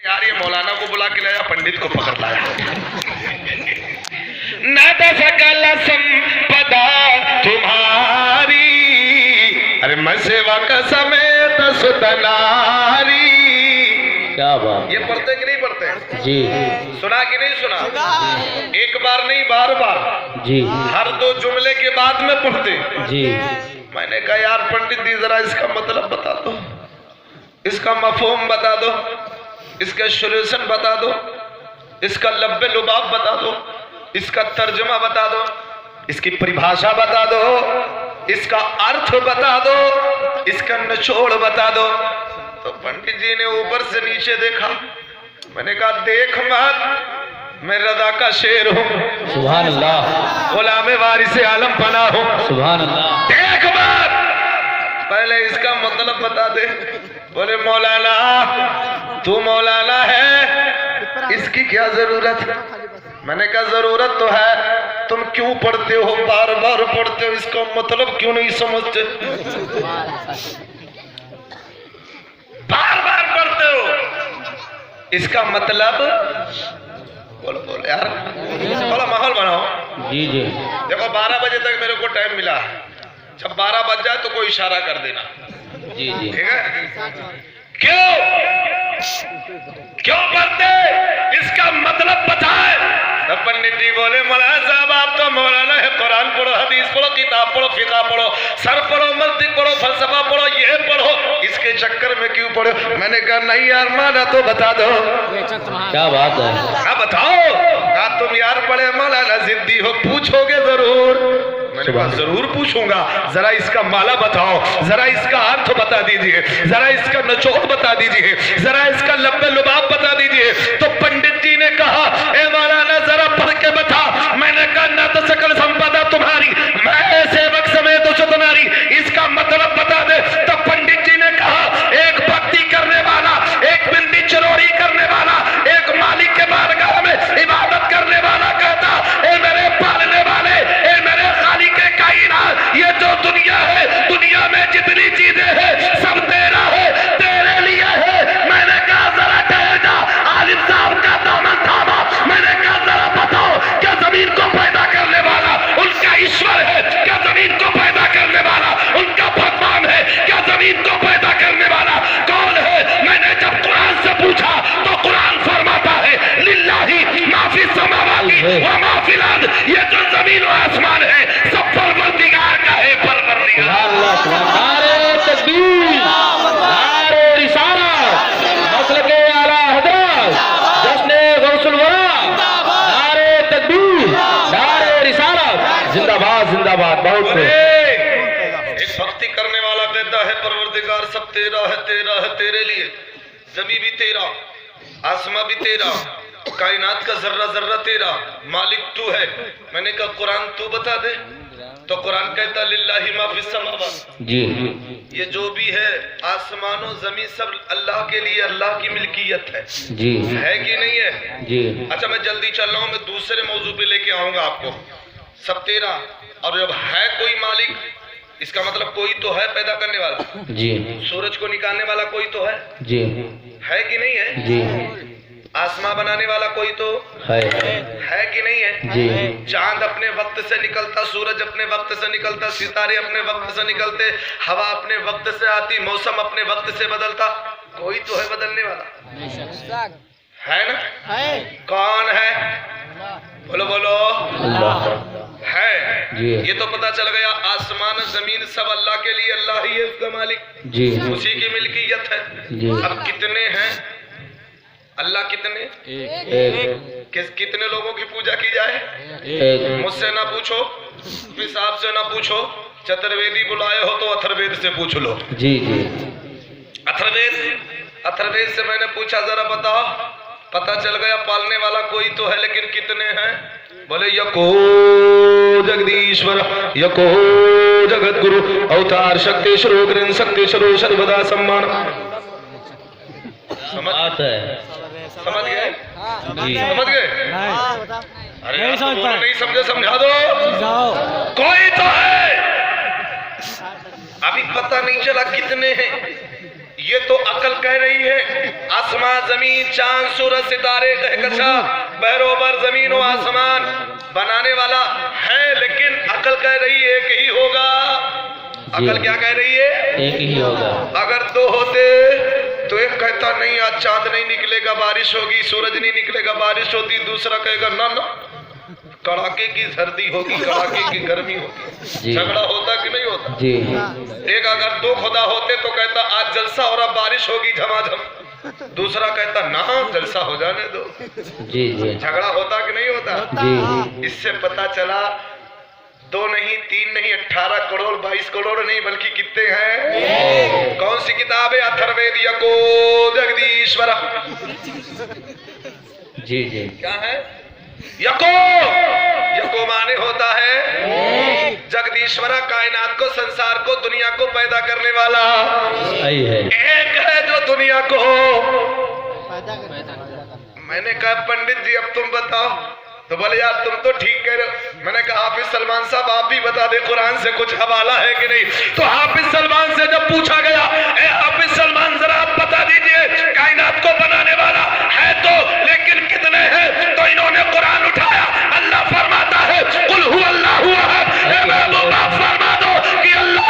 यार ये मौलाना को बुला के लाया, पंडित को पकड़ लाया। नाद सकल संपदा तुम्हारी, अरे मैं सेवा का समेत सुतनारी। क्या बात, ये पढ़ते कि नहीं पढ़ते? जी। सुना कि नहीं सुना? एक बार नहीं, बार बार जी। हर दो जुमले के बाद में पढ़ते। जी। मैंने कहा यार पंडित जी जरा इसका मतलब बता दो, इसका मफहूम बता दो, इसका सोल्यूशन बता दो, इसका लब्बे लुबाब बता दो, इसका तर्जुमा बता दो, इसकी परिभाषा बता दो, इसका अर्थ बता दो, इसका निचोड़ बता दो। तो पंडित जी ने ऊपर से नीचे देखा। मैंने कहा देख मत, मैं रज़ा का शेर हूँ, सुभान अल्लाह, गुलामे वारिसे आलम पना हूँ। सुभान अल्लाह। देख मत, पहले इसका मतलब बता दे। बोले मौलाना तू मौलाना है, इसकी क्या जरूरत है? मैंने कहा जरूरत तो है, तुम क्यों पढ़ते हो, बार बार पढ़ते हो, इसका मतलब क्यों नहीं समझते? बार बार पढ़ते हो, इसका मतलब बोलो बोलो यार, थोड़ा माहौल बनाओ। जी जी। देखो 12 बजे तक मेरे को टाइम मिला है, जब 12 बज जाए तो कोई इशारा कर देना। जी जी। ठीक है? क्यों क्यों पढ़ते, इसका मतलब बताए। तब पंडित जी बोले मौलाना साहब आप तो मौलाना है, कुरान पढ़ो, हदीस पढ़ो, किताब पढ़ो, फिक़ह पढ़ो, सर पढ़ो, मंतिक पढ़ो, फलसफा पढ़ो, ये पढ़ो, इसके चक्कर में क्यों पढ़ो? मैंने कहा नहीं यार माना तो बता दो। क्या बात है? हाँ बताओ। कहा तुम यार बड़े मौलाना जिद्दी हो, पूछोगे जरूर। मैंने कहा जरूर पूछूंगा, जरा इसका माला बताओ, जरा इसका अर्थ बता दीजिए, जरा इसका निचोड़ बता दीजिए, जरा इसका लब्बे लुबाब बता दीजिए। तो पंडित जी ने कहा ए मौलाना जरा पढ़ के बता। मैंने कहा ना तो सकल संपदा तुम्हारी, मैं सेवक समेत सुतनारी, इसका मतलब बता दे। तो पंडित जी ने कहा एक भक्ति करने वाला, एक बिंदी चरोरी करने वाला, एक मालिक के बारगाह में इबादत करने वाला कहता ए मेरे पालने वाले, ए मेरे खालिक के कायनात, ये जो दुनिया है, दुनिया में जितनी चीजें हैं सब तेरा है, तेरे लिए है। मैंने कहा जरा ठहर जा, आलिम साहब का दामन थामा। मैंने कहा जरा बताओ क्या जमीन को पैदा करने वाला उनका ईश्वर है? क्या जमीन को पैदा करने वाला उनका भगवान है? क्या जमीन को पैदा करने वाला कौन है? मैंने जब कुरान से पूछा तो कुरान फरमाता है लिल्लाही मा फी समावाति व मा फिल अर्द, ये जो जमीन और आसमान है सब परवरदिगार का है, परवरदिगार। नारे तकबीर, नारे रिसालत, मसलके आला हज़रत, जश्न गौसुल वरा, नारे तकबीर, नारे रिसालत, जिंदाबाद जिंदाबाद। बहुत एक भक्ति करने वाला कहता है परवरदिगार सब तेरा है, तेरा है, तेरे लिए जमी भी तेरा, आसमां भी तेरा, कायनात का जर्रा जर्रा तेरा, मालिक तू है। मैंने कहा कुरान तू बता दे। तो कुरान कहता लिल्लाही मा फिस समावात, जी। ये जो भी है आसमानों जमीन सब अल्लाह के लिए, अल्लाह की मिल्कियत है। जी। है कि नहीं है? जी। अच्छा मैं जल्दी चल रहा हूँ, मैं दूसरे मौजू पे लेके आऊंगा आपको। सब तेरा, और जब है कोई मालिक, इसका मतलब कोई तो है पैदा करने वाला। जी। सूरज को निकालने वाला कोई तो है जी। कि नहीं है? जी। आसमां बनाने वाला कोई तो है कि नहीं है? जी। चांद अपने वक्त से निकलता, सूरज अपने वक्त से निकलता, सितारे अपने वक्त से निकलते, हवा अपने वक्त से आती, मौसम अपने वक्त से बदलता, कोई तो है बदलने वाला, है ना? है। कौन है? बोलो बोलो। अल्लाह है। जी। ये तो पता चल गया आसमान जमीन सब अल्लाह के लिए, अल्लाह ही है उसका मालिक, जी। उसी की मिल्कियत है। जी। अब कितने हैं अल्लाह? कितने? एक। कितने लोगों की पूजा की जाए? एक। मुझसे ना पूछो, हिसाब से ना पूछो, चतुर्वेदी बुलाए हो तो अथर्ववेद से पूछ लो। जी जी। अथर्ववेद से मैंने पूछा जरा बताओ, पता चल गया पालने वाला कोई तो है, लेकिन कितने हैं? बोले यको जगदीश्वर, यको जगत गुरु, अवतार शक्ति स्वरूप, गृह शक्ति स्वरूप, सर्वदा सम्मान। समझ गए? जी। समझ गए? अरे नहीं समझ पाए, नहीं समझे, समझा दो। कोई तो है, अभी पता नहीं चला कितने हैं। ये तो अकल कह रही है आसमां जमीन चांद सूरज सितारे कहकशा बहरोबर जमीन और आसमान बनाने वाला है, लेकिन अकल कह रही है एक ही होगा। अकल क्या कह रही है? एक ही होगा। अगर दो होते तो एक कहता नहीं आज चांद नहीं निकलेगा बारिश होगी, सूरज नहीं निकलेगा बारिश होती, दूसरा कहेगा ना ना कड़ाके की सर्दी होगी, कड़ाके की गर्मी होगी। झगड़ा होता कि नहीं होता? जी। एक अगर दो खुदा होते तो कहता आज जलसा हो रहा बारिश होगी झमाझम, दूसरा कहता ना जलसा हो जाने दो। जी जी। झगड़ा होता कि नहीं होता? जी। इससे पता चला दो नहीं तीन नहीं 18 करोड़ 22 करोड़ नहीं बल्कि कितने हैं। कौन सी किताब है? अथर्ववेद यको जगदीश्वर। जी जी। क्या है? यको। यको माने होता है जगदीश्वर, कायनात को संसार को दुनिया को पैदा करने वाला। सही है। एक है जो दुनिया को। मैंने कहा पंडित जी अब तुम बताओ, तो बोले यार तुम तो ठीक कह रहे हो। मैंने कहा हाफिज सलमान साहब आप भी बता दे कुरान से कुछ हवाला है कि नहीं। तो हाफिज सलमान से जब पूछा गया ए हाफिज सलमान जरा आप बता दीजिए कायनात को बनाने वाला है तो, लेकिन कितने हैं? तो इन्होंने कुरान उठाया, अल्लाह फरमाता है कुल हु अल्लाहु अहद, ए महबूब आप फरमा दो कि अल्लाह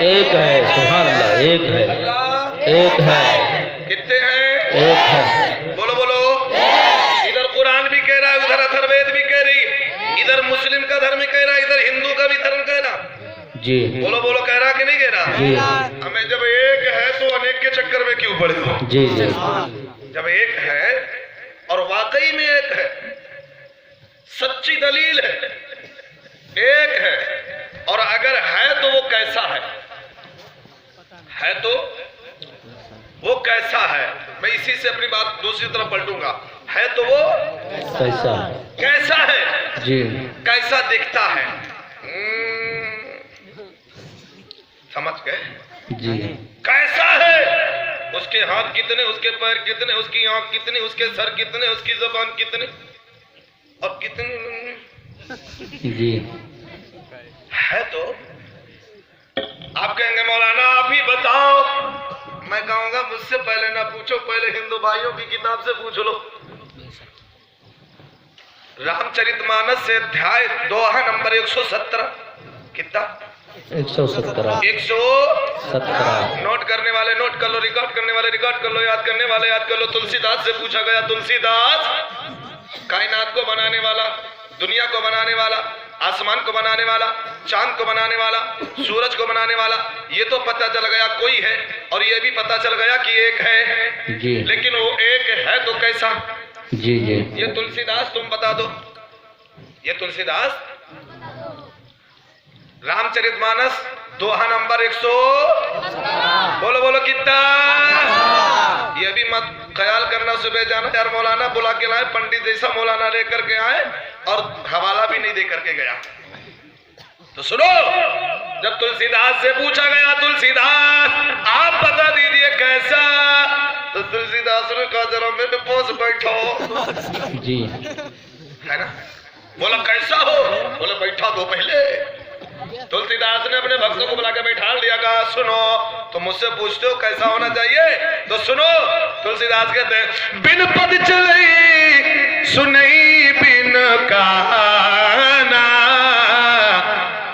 एक है। सुभान अल्लाह। एक है। एक है। कितने हैं? एक है। बोलो बोलो। इधर कुरान भी कह रहा है, उधर अथर्ववेद भी कह रही है, इधर मुस्लिम का धर्म कह रहा है, इधर हिंदू का भी धर्म कह रहा। जी। बोलो बोलो कह रहा कि नहीं कह रहा? जी। हमें जब एक है तो अनेक के चक्कर में क्यों पड़े हो? जी जी। जब एक है और वाकई में एक है, सच्ची दलील है, एक है, और अगर है तो वो कैसा है तो वो कैसा है? मैं इसी से अपनी बात दूसरी तरफ पलटूंगा। है तो वो कैसा कैसा है? जी। कैसा दिखता है? समझ गए? जी। कैसा है? उसके हाथ कितने, उसके पैर कितने, उसकी आंख कितनी, उसके सर कितने, उसकी जुबान कितनी और कितनी। जी। है तो आप कहेंगे मौलाना आप ही बताओ। मैं कहूंगा मुझसे पहले ना पूछो, पहले हिंदू भाइयों की किताब से पूछ लो। रामचरितमानस से अध्याय दोहा नंबर 117। कितना? 117। 117। नोट करने वाले नोट कर लो, रिकॉर्ड करने वाले रिकॉर्ड कर लो, याद करने वाले याद कर लो। तुलसीदास से पूछा गया, तुलसीदास कायनात को बनाने वाला, दुनिया को बनाने वाला, आसमान को बनाने वाला, चांद को बनाने वाला, सूरज को बनाने वाला, ये तो पता चल गया कोई है, और ये भी पता चल गया कि एक है। जी। लेकिन वो एक है तो कैसा? जी जी। ये तुलसीदास तुम बता दो। ये तुलसीदास रामचरितमानस दोहा नंबर 100 बोलो बोलो कितना? ये भी मत ख्याल करना सुबह जाना यार मौलाना बुला के लाए, पंडित जैसा मौलाना लेकर के आए और हवाला भी नहीं दे करके गया। तो सुनो, जब तुलसीदास से पूछा गया तुलसीदास आप बता दीजिए कैसा, तो तुलसीदास ने कहा जरा मेरे पास बैठो। जी। है ना? बोला कैसा हो? बोले बैठा दो पहले। तुलसीदास ने अपने भक्तों को बुला के बैठा लिया, कहा सुनो तो मुझसे पूछते हो कैसा होना चाहिए, तो सुनो। तुलसीदास कहते हैं बिन पद चले सुनई बिन काना,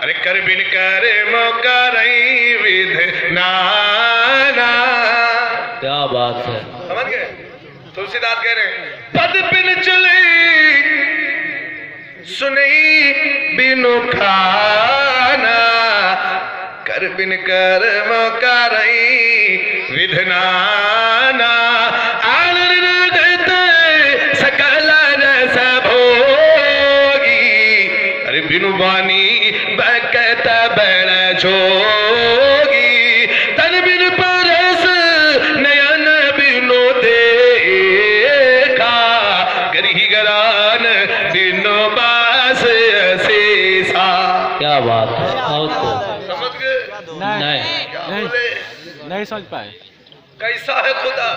अरे कर बिन करे मोकरई विध नाना। क्या बात है। समझ गए? तुलसीदास कह रहे हैं पद बिन चले सुनई बिनु खाना, कर बिन कर्म करई विधनाना। सकल रस भोगी, अरे बिनु बानी बकत बड़ जोगी, तन बिन परस नयन बिनु देखा, गरी गरान बिनु बास असेसा। क्या बात है। और तो समझ गए? नहीं समझ पाए। कैसा है खुदा,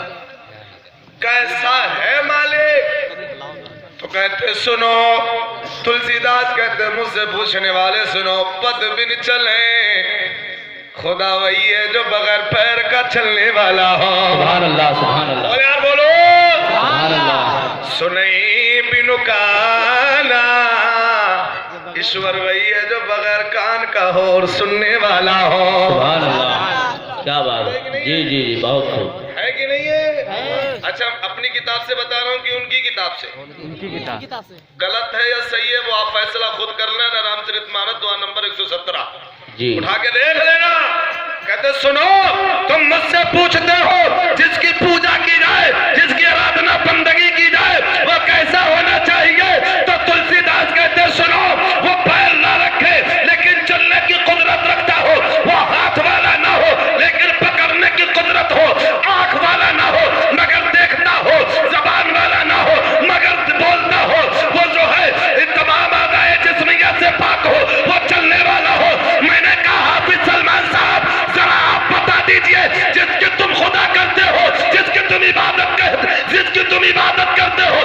कैसा है मालिक? तो कहते सुनो, तुलसीदास कहते मुझसे पूछने वाले सुनो, पद बिन चले खुदा वही है जो बगैर पैर का चलने वाला हो। सुभान अल्लाह, सुभान अल्लाह, और यार बोलो सुभान अल्लाह। सुनई बिनु काना, ईश्वर वही है जो बगैर कान का हो और सुनने वाला हो। सुभान अल्लाह, क्या बात है। जी जी जी, बहुत खूब। है कि नहीं है? अच्छा, अपनी किताब से बता रहा हूँ कि उनकी किताब से? उनकी किताब से। गलत है या सही है वो आप फैसला खुद कर लेना। रामचरितमानस दुआ नंबर 117 जी, उठा के देख लेना। कहते सुनो, तुम मुझसे पूछते हो जिसकी पूजा की जाए, जिसकी आराधना बंदगी की जाए, वो कैसा होना चाहिए? तो तुलसीदास कहते सुनो, वो पैर ना रखे लेकिन चलने की कुदरत रखता हो, वो हाथ वाला ना हो लेकिन पकड़ने की कुदरत हो, आंख वाला ना हो मगर देखता हो, जबान वाला ना हो मगर बोलता हो, वो जो है इन तमाम आदाए जिस्मियत से पाक हो, वो चलने वाला हो। मैंने कहा हाफिज सलमान साहब, जरा आप बता दीजिए जिसकी तुम खुदा करते हो, जिसकी तुम इबादत करते हो,